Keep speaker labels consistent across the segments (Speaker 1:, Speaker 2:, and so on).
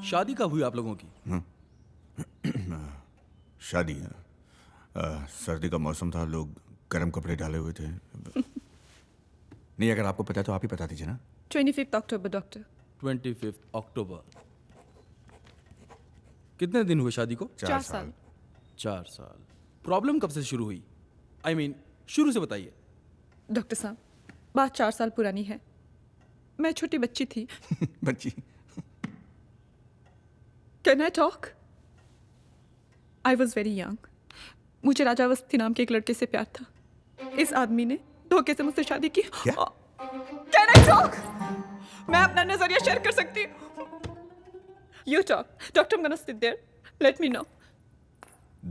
Speaker 1: शादी कब हुई आप लोगों की?
Speaker 2: शादी सर्दी का मौसम था, लोग गर्म कपड़े डाले हुए थे। नहीं, अगर आपको पता है तो आप ही बता दीजिए ना।
Speaker 3: 25 अक्टूबर डॉक्टर।
Speaker 1: 25 अक्टूबर। कितने दिन हुए शादी को?
Speaker 3: 4 साल।
Speaker 1: 4 साल। प्रॉब्लम कब से शुरू हुई? I mean, शुरू से बताइए।
Speaker 3: डॉक्टर साहब, बात 4 साल पुरानी है। मैं छोटी बच्ची थी।
Speaker 2: बच्ची?
Speaker 3: Can I talk? I was very young. मुझे राजा अवस्थी नाम के एक लड़के से प्यार था। इस आदमी ने धोखे से मुझसे शादी की। Can I talk? मैं अपना नजरिया शेयर कर सकती हूँ। You talk. Doctor, I'm gonna sit there. Let me know.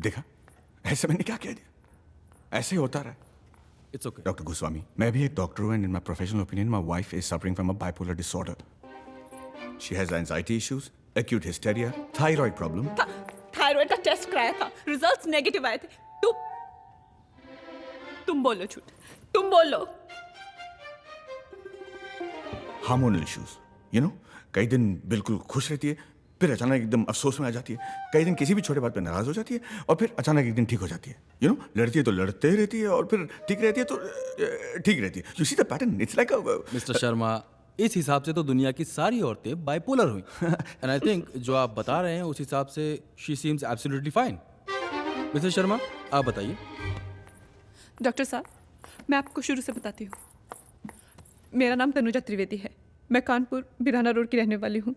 Speaker 2: देखा, ऐसे मैंने क्या कह दिया? ऐसे ही होता रहा।
Speaker 1: It's okay.
Speaker 2: डॉक्टर गोस्वामी, मैं भी एक डॉक्टर हूँ, and in my professional opinion, my wife is suffering from a bipolar disorder. She has anxiety issues, acute hysteria, thyroid problem.
Speaker 3: Thyroid का टेस्ट कराया था, रिजल्ट्स नेगेटिव आए थे। तुम बोलो झूठ, तुम बोलो।
Speaker 2: हार्मोनल इश्यूज, यू नो, कई दिन बिल्कुल खुश रहती है, फिर अचानक एकदम अफसोस में आ जाती है। कई दिन किसी भी छोटे बात पे नाराज हो जाती है और फिर अचानक एक दिन ठीक हो जाती है। यू नो, लड़ती है तो लड़ते रहती है और फिर ठीक रहती है तो ठीक रहती है। You see the pattern, it's like a
Speaker 1: mister Sharma, इस हिसाब से तो दुनिया की सारी औरतें बाइपोलर हुई। एंड आई थिंक जो आप बता रहे हैं उस हिसाब से she seems absolutely fine. Mister Sharma, आप बताइए।
Speaker 3: डॉक्टर साहब, मैं आपको शुरू से बताती हूँ। मेरा नाम तनुजा त्रिवेदी है। मैं कानपुर बिराना रोड की रहने वाली हूँ।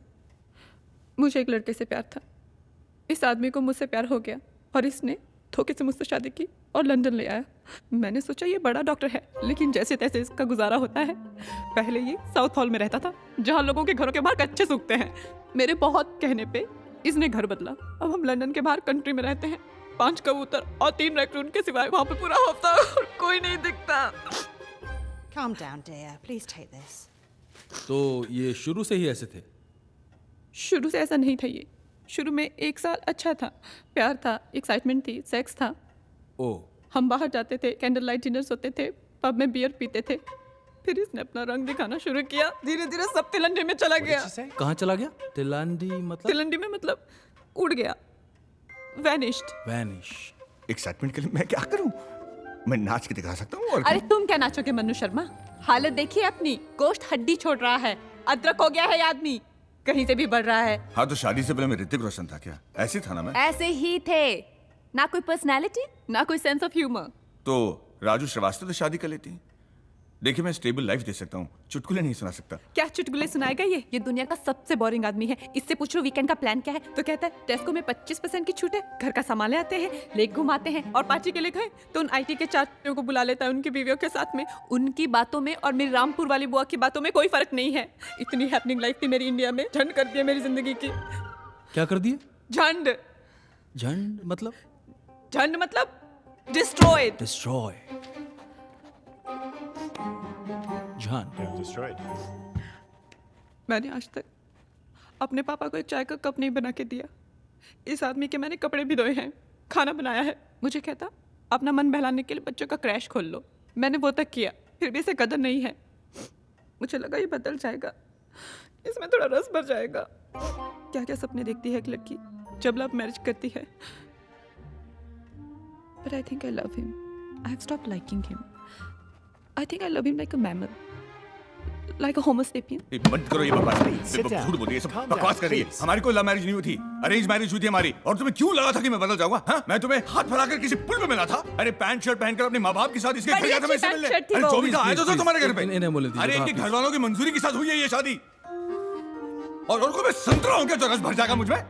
Speaker 3: मुझे एक लड़के से प्यार था। इस आदमी को मुझसे प्यार हो गया और इसने धोखे से मुझसे शादी की और लंदन ले आया। मैंने सोचा ये बड़ा डॉक्टर है, लेकिन जैसे तैसे इसका गुजारा होता है। पहले ये साउथ हॉल में रहता था, जहाँ लोगों के घरों के बाहर कच्चे सूखते हैं। मेरे बहुत कहने पे इसने घर बदला। अब हम लंदन के बाहर कंट्री में रहते हैं। 5 कबूतर और 3 रैकून के सिवाय वहाँ पे पूरा हफ्ता और कोई नहीं दिखता।
Speaker 4: Calm down, dear. Please take this.
Speaker 1: तो ये शुरू से ही ऐसे थे?
Speaker 3: शुरू से ऐसा नहीं था ये। शुरू में 1 साल अच्छा था, प्यार था, एक्साइटमेंट थी, सेक्स था।
Speaker 1: ओह।
Speaker 3: हम बाहर जाते थे, कैंडल लाइट डिनर्स होते थे, पब में बियर पीते थे। फिर इसने अपना रंग दिखाना शुरू किया। धीरे धीरे सब तिलंडी में चला गया।
Speaker 1: कहाँ चला गया? तिलंडी मतलब?
Speaker 3: तिलंडी में मतलब उड़ गया, वैनिश्ड।
Speaker 1: वैनिश।
Speaker 2: एक्साइटमेंट के लिए मैं क्या करूं? मैं नाच के दिखा सकता हूँ और
Speaker 3: अरे तुम क्या नाचोगे मनु शर्मा? हालत देखिए अपनी, गोश्त हड्डी छोड़ रहा है, अदरक हो गया है ये आदमी, कहीं से भी बढ़ रहा है।
Speaker 2: हाँ, तो शादी से पहले मैं ऋतिक रोशन था क्या? ऐसे था ना मैं?
Speaker 3: ऐसे ही थे, ना कोई पर्सनालिटी, ना कोई सेंस ऑफ ह्यूमर।
Speaker 2: तो राजू श्रीवास्तव से शादी कर लेती। देखिए, मैं स्टेबल लाइफ दे सकता हूँ, चुटकुले नहीं सुना सकता।
Speaker 3: क्या चुटकुले सुनाएगा ये दुनिया का सबसे बोरिंग आदमी है। इससे पूछो वीकेंड का प्लान क्या है, तो कहता है टेस्को में 25% की छूट है, घर का सामान ले आते हैं, लेक घुमाते हैं, और पार्टी के लिए गए तो उन आईटी के 4 को बुला लेता है उनकी बीवियों के साथ में। उनकी बातों में और मेरी रामपुर वाली बुआ की बातों में कोई फर्क नहीं है। इतनी हैपनिंग लाइफ थी मेरी इंडिया में, झंड कर दिया मेरी जिंदगी की।
Speaker 1: क्या कर दिए?
Speaker 3: झंड।
Speaker 1: झंड मतलब?
Speaker 3: झंड मतलब डिस्ट्रॉयड।
Speaker 1: डिस्ट्रॉय।
Speaker 3: मैंने आज तक अपने पापा को एक चाय का कप नहीं बना के दिया। इस आदमी के मैंने कपड़े भी धोए हैं, खाना बनाया है। मुझे कहता अपना मन बहलाने के लिए बच्चों का क्रैश खोल लो। मैंने वो तक किया, फिर भी इसे कदर नहीं है। मुझे लगा ये बदल जाएगा, इसमें थोड़ा रस भर जाएगा। क्या क्या सपने देखती है एक लड़की जब लव मैरिज करती है। But I think I love him. I have stopped liking him. I think I love him like a mammal. Like a homo sapien.
Speaker 2: बंद करो ये बकवास। झूठ बोल रही है, सब बकवास कर रही है। हमारी कोई लव मैरिज नहीं हुई थी, अरेंज मैरिज हुई थी हमारी। और तुम्हें क्यों लगा था कि मैं बदल जाऊंगा? हाँ, मैं तुम्हें हाथ फैलाकर किसी पुल पे मिला था। अरे पैंट शर्ट पहनकर अपने माँ बाप के साथ इसके घर गया था मैं इससे मिलने। अरे 24 आए तो था तुम्हारे घर पे। अरे इनके घर वालों की मंजूरी के साथ हुई है ये शादी। और उनको मैं संतरा हूँ क्या जो रस भर जाएगा मुझमें?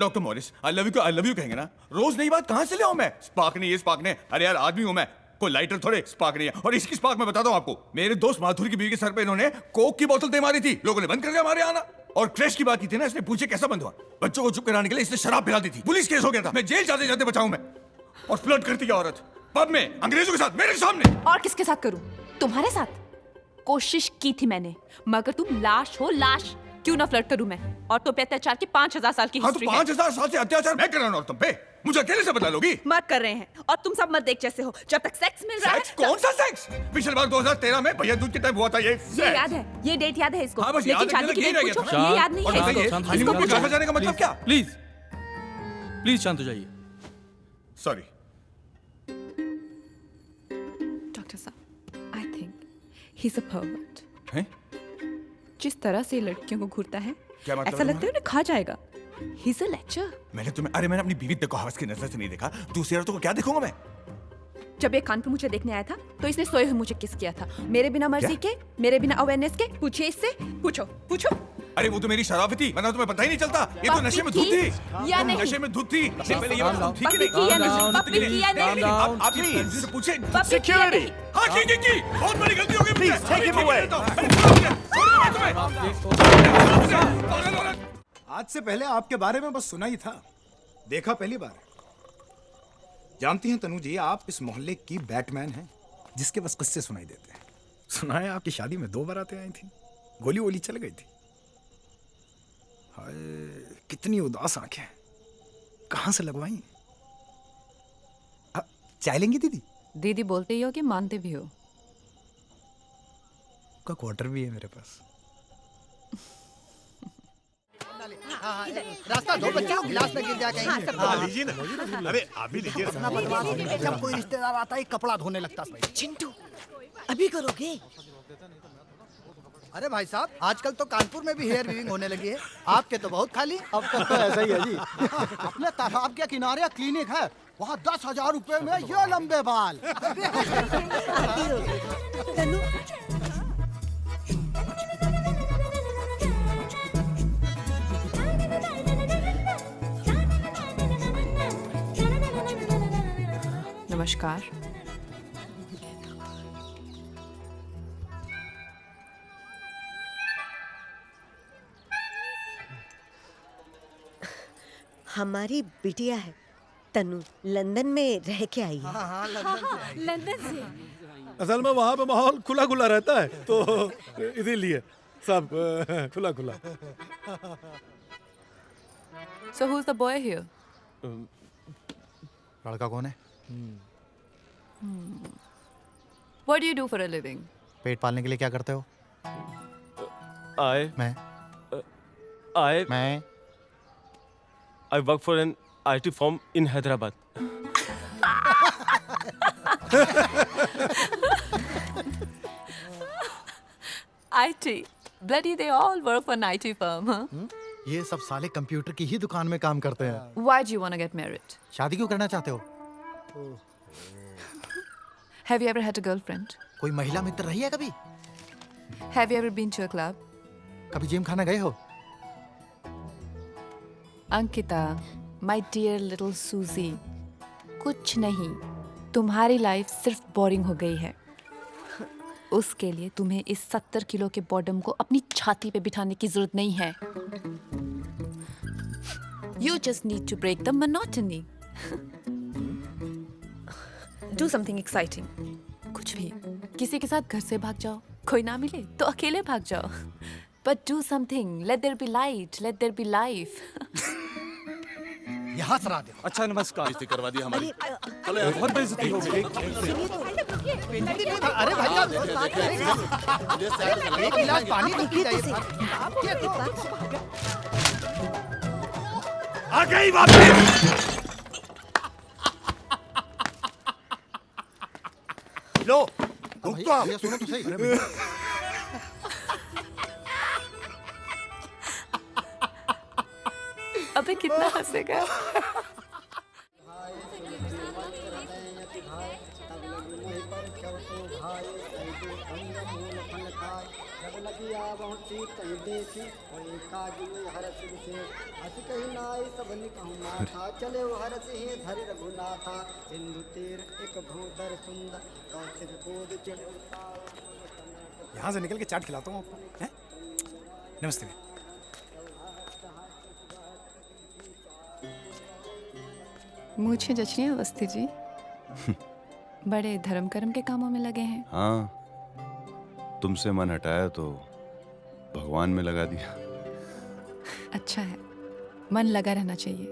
Speaker 2: Doctor Morris, I love you कहेंगे ना? रोज नई बात कहाँ से ले आऊं मैं? स्पार्क नहीं, ये स्पार्क ने। अरे यार, आदमी हूं मैं, कोई लाइटर थोड़े। स्पार्क नहीं है। और इसकी स्पार्क मैं बताता हूं आपको, मेरे दोस्त माधुरी की बीवी के सर पे इन्होंने कोक की बोतल दे मारी थी। लोगों ने बंद कर दिया हमारे आना। और क्रैश की बात की थी ना, इसने पूछे कैसा बंद हुआ? बच्चों को चुप कराने के लिए इसने शराब पिला दी थी। पुलिस केस हो गया था, मैं जेल जाते जाते बचाऊं मैं। और फ्लर्ट करती है औरत पब में अंग्रेजों के साथ मेरे सामने।
Speaker 5: और किसके साथ करूं? तुम्हारे साथ? कोशिश की थी मैंने, मगर तुम लाश हो, लाश। क्यों ना फ्लर्ट करूं मैं? और तो पे अत्याचार की 5000 साल की
Speaker 2: हाँ, तो
Speaker 5: हिस्ट्री है।
Speaker 2: 5000 साल से अत्याचार मैं कर रहा हूँ तुम पे। मुझे अकेले से बता लोगी?
Speaker 5: मत कर रहे हैं और तुम सब मत देख जैसे हो। जब तक सेक्स मिल रहा
Speaker 2: सेक्स?
Speaker 5: है
Speaker 2: कौन सा सेक्स? पिछले बार 2013 में भैया दूज के टाइम हुआ था ये
Speaker 5: ये
Speaker 2: सेक्स।
Speaker 5: याद है, ये डेट याद है इसको।
Speaker 2: हाँ, बस
Speaker 5: लेकिन
Speaker 2: याद
Speaker 5: शादी
Speaker 2: रखने
Speaker 5: की
Speaker 2: लग
Speaker 5: डेट
Speaker 2: गया
Speaker 5: पूछो,
Speaker 2: था।
Speaker 5: ये याद नहीं
Speaker 2: और
Speaker 5: है
Speaker 2: बताइए,
Speaker 5: इसको।
Speaker 1: शांत
Speaker 2: हनीमून
Speaker 1: हो
Speaker 2: पे
Speaker 1: जाइए।
Speaker 2: घर जाने का मतलब क्या?
Speaker 1: प्लीज प्लीज शांत हो जाइए।
Speaker 2: सॉरी।
Speaker 3: डॉक्टर साहब, I think he is a pervert.
Speaker 2: हैं?
Speaker 3: जिस तरह से लड़कियों को घूरता है,
Speaker 2: क्या मतलब
Speaker 3: ऐसा
Speaker 2: है
Speaker 3: लगता है उन्हें खा जाएगा। He is a lecture.
Speaker 2: मैंने अपनी बीवी को हवस की नजर से नहीं देखा। दूसरी औरतों को क्या देखूंगा मैं?
Speaker 5: जब ये कानपुर मुझे देखने आया था तो इसने सोए हुए मुझे किस किया था, मेरे बिना मर्जी
Speaker 2: क्या?
Speaker 5: के, मेरे बिना अवेयरनेस के। पूछिए इससे, पूछो पूछो।
Speaker 2: अरे वो तो मेरी शराब थी, वरना तुम्हें पता ही नहीं चलता। ये तो
Speaker 5: पप्पी
Speaker 2: नशे में धुत थी।
Speaker 5: या नहीं?
Speaker 2: नशे में धुत थी। इससे पहले ये
Speaker 1: Calm
Speaker 2: बताओ,
Speaker 1: down.
Speaker 2: ठीक है
Speaker 5: पप्पी की या
Speaker 2: नहीं?
Speaker 5: नहीं?
Speaker 2: नशे में
Speaker 5: पप्पी की या नहीं?
Speaker 2: आप ये तंजीर से पूछे।
Speaker 5: पप्पी की या नहीं?
Speaker 2: हाँ की। बहुत बड़ी गलती हो गई मुझसे।
Speaker 6: take him away.
Speaker 7: आज से पहले आपके बारे में बस सुना ही था, देखा पहली बार। जानती हैं तनु जी, आप इस मोहल्ले की बैटमैन हैं, जिसके बस किस्से सुनाई देते हैं। सुना है आपकी शादी में 2 बारातें आई थी, गोली वोली चल गई थी। हाय, कितनी उदास आंखें, कहाँ से लगवाई? चाय लेंगी दीदी?
Speaker 8: दीदी बोलते ही हो कि मानते भी हो?
Speaker 7: का क्वार्टर भी है मेरे पास।
Speaker 6: रास्ता दो बच्चों, गिलास में गिर जाए कहीं।
Speaker 9: लीजिए ना। अरे आप भी लीजिए।
Speaker 6: जब कोई रिश्तेदार आता है कपड़ा धोने लगता है। चिंटू, अभी करोगे? अरे भाई साहब, आजकल तो कानपुर में भी हेयर वीविंग होने लगी है। आपके तो बहुत खाली। अब तक तो ऐसा ही है जी। अपने तालाब के किनारे क्लिनिक है, वहाँ 10,000 रुपए में ये लंबे बाल।
Speaker 8: नमस्कार।
Speaker 10: हमारी बिटिया है तनु, लंदन में रह के आई है।
Speaker 5: लंदन से।
Speaker 9: असल में वहाँ पे माहौल खुला खुला रहता है, तो इसीलिए सब खुला खुला।
Speaker 8: So who's the boy here?
Speaker 6: लड़का कौन है?
Speaker 8: What do you do for a living?
Speaker 6: पेट पालने के लिए क्या करते हो?
Speaker 11: I work for an IT firm in Hyderabad.
Speaker 8: IT. Bloody, they all work for an IT firm, huh?
Speaker 6: ये सब साले कंप्यूटर की ही दुकान में काम करते हैं।
Speaker 8: Why do you want to get married?
Speaker 6: शादी क्यों करना चाहते हो?
Speaker 8: Have you ever had a girlfriend?
Speaker 6: कोई महिला मित्र रही है कभी?
Speaker 8: Have you ever been to a club?
Speaker 6: कभी जिम खाना गए हो?
Speaker 8: Ankita, my dear little Susie, कुछ नहीं, तुम्हारी लाइफ सिर्फ बोरिंग हो गई है। उसके लिए तुम्हें इस 70 किलो के बॉडम को अपनी छाती पे बिठाने की जरूरत नहीं है। You just need to break the monotony. Do something exciting. कुछ भी, किसी के साथ घर से भाग जाओ, कोई ना मिले तो अकेले भाग जाओ। But do something. Let there be light. Let there be life.
Speaker 6: यहाँ सरा दे।
Speaker 11: अच्छा नमस्कार। बेइज्जती करवा दी हमारी।
Speaker 10: चलो
Speaker 11: यार बहुत बेइज्जती हो गई।
Speaker 6: अरे भाई साहब, एक गिलास पानी तो पी जाइए।
Speaker 9: आ गई वापस। लो, रुक तो आप।
Speaker 6: ये सुनो तो सही।
Speaker 8: अबे कितना हंसेगा।
Speaker 7: यहाँ से निकल के चाट खिलाता हूँ आपको, हैं? नमस्ते।
Speaker 8: मुझे जचने अवस्थी जी बड़े धर्म कर्म के कामों में लगे हैं।
Speaker 2: हाँ, तुमसे मन हटाया तो भगवान में लगा दिया।
Speaker 8: अच्छा है, मन लगा रहना चाहिए।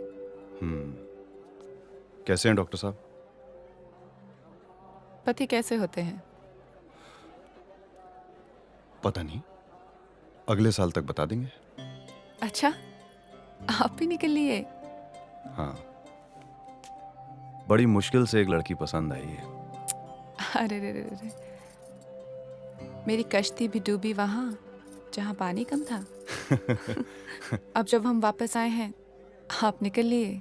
Speaker 12: कैसे हैं डॉक्टर साहब?
Speaker 8: पति कैसे होते हैं?
Speaker 12: पता नहीं, अगले साल तक बता देंगे।
Speaker 8: अच्छा, आप भी निकल लिए?
Speaker 12: हाँ, बड़ी मुश्किल से एक लड़की पसंद आई है।
Speaker 8: अरे रे रे रे, मेरी कश्ती भी डूबी वहां जहां पानी कम था। अब जब हम वापस आए हैं, आप निकल लिए।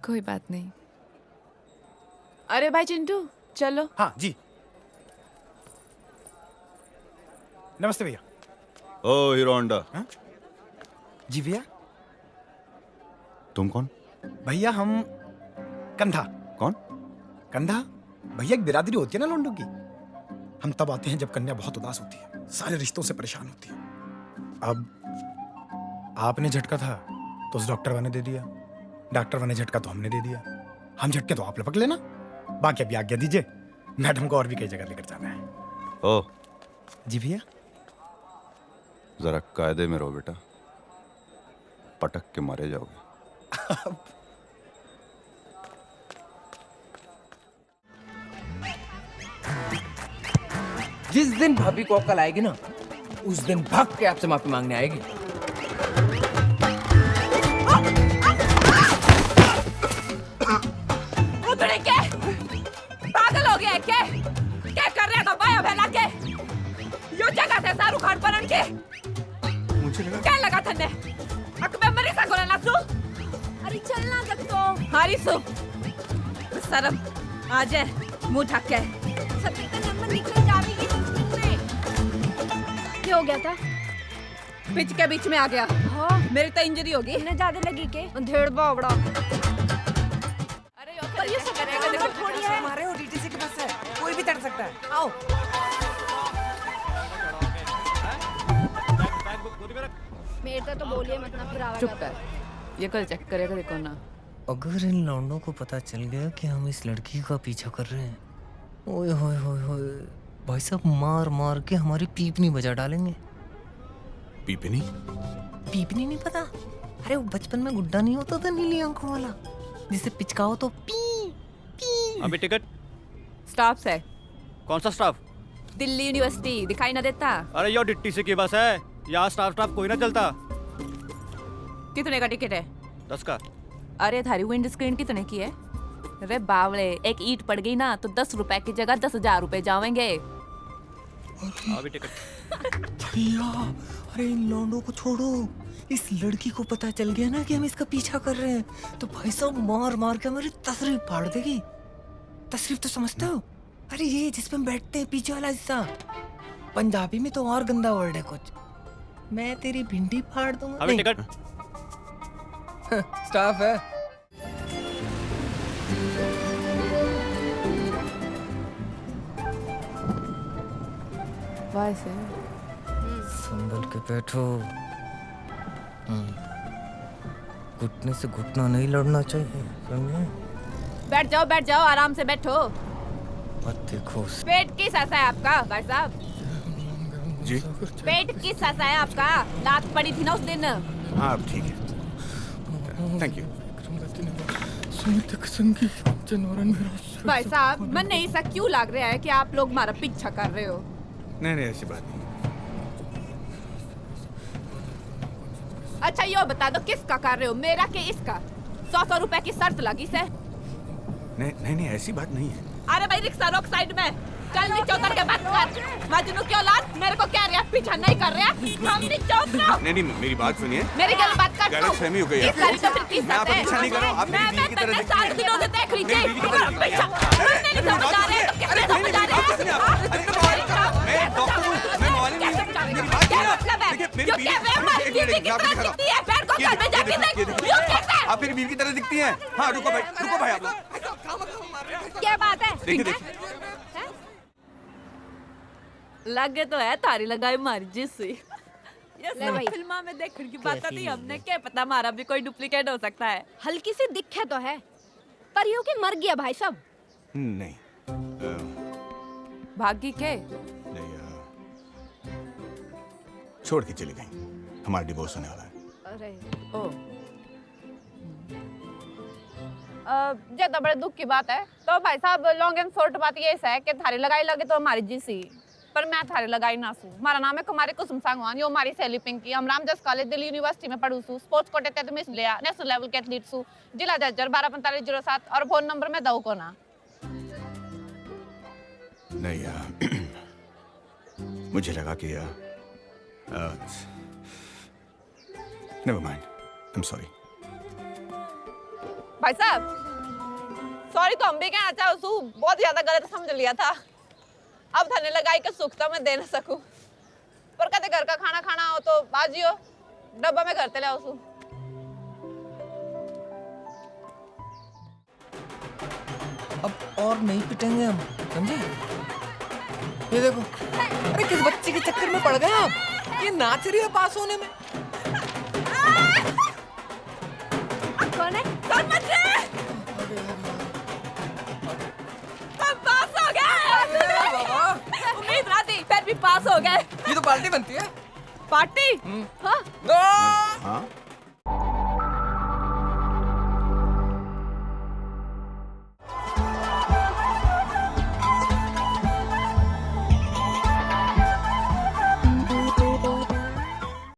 Speaker 8: कोई बात नहीं। अरे भाई चिंटू, चलो।
Speaker 7: हाँ जी। नमस्ते भैया।
Speaker 12: ओ हीरो होंडा।
Speaker 7: जी भैया।
Speaker 12: तुम कौन?
Speaker 7: भैया हम कंधा।
Speaker 12: कौन?
Speaker 7: कंधा भैया एक बिरादरी होती है ना लोंडो की। हम तब आते हैं जब कन्या बहुत उदास होती है, सारे रिश्तों से परेशान होती है। अब आपने झटका था तो उस डॉक्टर वाले ने दे दिया, डॉक्टर वाले झटका तो हमने दे दिया। हम झटके तो आप लपक लेना। बाकी अभी आज्ञा दीजिए, मैडम को और भी कई जगह लेकर जाना है।
Speaker 12: ओ
Speaker 7: जी भैया।
Speaker 12: जरा कायदे में रहो बेटा, पटक के मारे जाओगे।
Speaker 13: जिस दिन भाभी को अक्ल आएगी ना, उस दिन भाग के आपसे माफी मांगने आएगी।
Speaker 5: उतरे के पागल हो गया है क्या कर रहा था बाया फैला के? यो जगह से शाहरुख खान परण के
Speaker 2: मुझे लगा
Speaker 5: क्या लगा थन्ने अक में मरी सा गोला नासू। अरे चलना तक तो हारी सो शर्म आ जाए मुंह ढक के। सभी का नंबर निकल जाएगी तुमने। क्या हो गया था? पिच के बीच में आ गया। हाँ मेरी तो इंजरी होगी। इन्हें ज्यादा लगी के ढेड़ बावड़ा। अरे ये सब करेगा देखो थोड़ी है।
Speaker 13: हमारे और डीटीसी के पास है, कोई भी तड़ सकता है। आओ।
Speaker 5: मेरे तो बोलिए मत ना फिर
Speaker 8: चुप कर, ये कल चेक करेगा देखो ना।
Speaker 13: अगर इन लौंडों को पता चल गया कि हम इस लड़की का पीछा कर रहे हैं, ओए होए होए होए, भाई साहब मार मार के हमारी पीपनी बजा डालेंगे।
Speaker 2: पीपनी?
Speaker 13: पीपनी नहीं पता? अरे वो बचपन में गुड्डा नहीं होता था नीली आंखों वाला, जिसे पिचकाओ तो पी पी।
Speaker 11: अभी टिकट।
Speaker 5: स्टाफ से।
Speaker 11: कौन सा स्टाफ?
Speaker 5: दिल्ली यूनिवर्सिटी दिखाई ना देता?
Speaker 11: अरे यो डिट्टी से की बस है, यहाँ स्टाफ कोई ना चलता।
Speaker 5: कितने का टिकट है?
Speaker 11: 10 का।
Speaker 5: अरे थारी विंड स्क्रीन कितने की है? अरे बावले, एक ईंट पड़ गई ना तो 10 रुपए की जगह 10,000 रुपए जाएंगे।
Speaker 11: अभी टिकट।
Speaker 13: भैया, अरे इन लौंडों को छोड़ो, इस लड़की को पता चल गया ना कि हम इसका पीछा कर रहे हैं तो भाई साहब मार मार के हमारी तशरीफ फाड़ देगी। तशरीफ तो समझते हो? अरे ये जिसपे हम बैठते हैं पीछे वाला हिस्सा, पंजाबी में तो और गंदा वर्ड है कुछ। मैं तेरी भिंडी फाड़ दूंगा।
Speaker 11: अभी टिकट।
Speaker 13: स्टाफ है।
Speaker 8: वैसे
Speaker 13: संभल के बैठो। घुटने से घुटना नहीं लड़ना चाहिए, समझे?
Speaker 5: बैठ जाओ आराम से बैठो।
Speaker 13: मत देखो।
Speaker 5: पेट की सासा है आपका भाई साहब?
Speaker 2: जी?
Speaker 5: पेट की सासा है आपका? लात पड़ी थी ना उस दिन।
Speaker 2: हाँ अब ठीक है, थैंक यू।
Speaker 5: भाई साहब मन नहीं सा क्यों लग रहा है कि आप लोग हमारा पीछा कर रहे हो?
Speaker 2: नहीं नहीं ऐसी बात नहीं।
Speaker 5: अच्छा यो बता दो किसका कर रहे हो, मेरा के इसका? 100 रुपए की शर्त लगी से।
Speaker 2: नहीं ऐसी बात नहीं है।
Speaker 5: अरे भाई रिक्शा रोक साइड में, चल नीचे उतर के बात कर। मजनू की औलाद मेरे को क्या रहा पीछा नहीं कर रहा? हम नीचे उतरो।
Speaker 2: नहीं मेरी बात सुनिए।
Speaker 5: मेरी गलत बात कर।
Speaker 2: गलतफहमी हो गई है।
Speaker 5: इस तो फिर किस
Speaker 2: मैं आपका पीछा नहीं कर रहा हूं, आप मेरी बीवी की तरह दिखती हैं।
Speaker 5: 7 दिनों से देख लीजिए पीछा नहीं समझ आ रहे तो कैसे समझ आ रहे हैं?
Speaker 2: मैं डॉक्टर हूं, मैं मौलवी नहीं हूं। मेरी बात
Speaker 5: क्या मतलब है? जो क्या हमारी बीवी की तरह दिखती है, पैर को घर में जाके देख। यो कैसे?
Speaker 2: आप मेरी बीवी की तरह दिखती हैं। हाँ रुको भाई आप लोग।
Speaker 5: क्या बात है?
Speaker 2: देखिए
Speaker 5: लगे तो है तारी लगाई मारी जिससे ये फिल्मा में देखने की बात थी। हमने क्या पता हमारा भी कोई डुप्लीकेट हो सकता है।
Speaker 14: हल्की सी दिखे तो है, पर यूं कि मर गया भाई साहब।
Speaker 2: नहीं
Speaker 5: भागी के
Speaker 2: नहीं छोड़ के चली गई। हमारा डिवोर्स होने वाला है।
Speaker 5: अरे ओ ये तो बड़े दुख की बात है। तो भाई साहब लॉन्ग एंड शॉर्ट बात ये है कि थारी लगाई लगे तो हमारी जी सी, पर मैं थारी लगाई ना सू। हमारा नाम है कुमारी कुसुम सांगवान, यो हमारी सहेली पिंकी। हम रामदास कॉलेज दिल्ली यूनिवर्सिटी में पढ़ू सू। स्पोर्ट्स कोटे तहत मिस लिया, नेशनल लेवल के एथलीट सू। जिला जजर 124507 और फोन नंबर में दऊ को ना।
Speaker 2: नहीं यार, मुझे लगा कि never mind, I am sorry.
Speaker 5: भाई साहब सॉरी तो हम भी कहना चाहो सू, बहुत ज्यादा गलत समझ लिया था। अब थाने लगाई के सुख तो मैं दे ना सकूं, पर कदे घर का खाना खाना हो तो बाजियो डब्बा में घर ते ले आओ सू।
Speaker 13: अब और नहीं पिटेंगे हम, समझे? ये देखो, अरे किस बच्चे के चक्कर में पड़ गए आप? ये नाच रही है पास होने में।
Speaker 5: कौन है? कौन बच रहे? हम पास हो गए। उम्मीद ना थी, फिर भी पास हो गए।
Speaker 13: ये तो पार्टी बनती है।
Speaker 5: पार्टी? हाँ।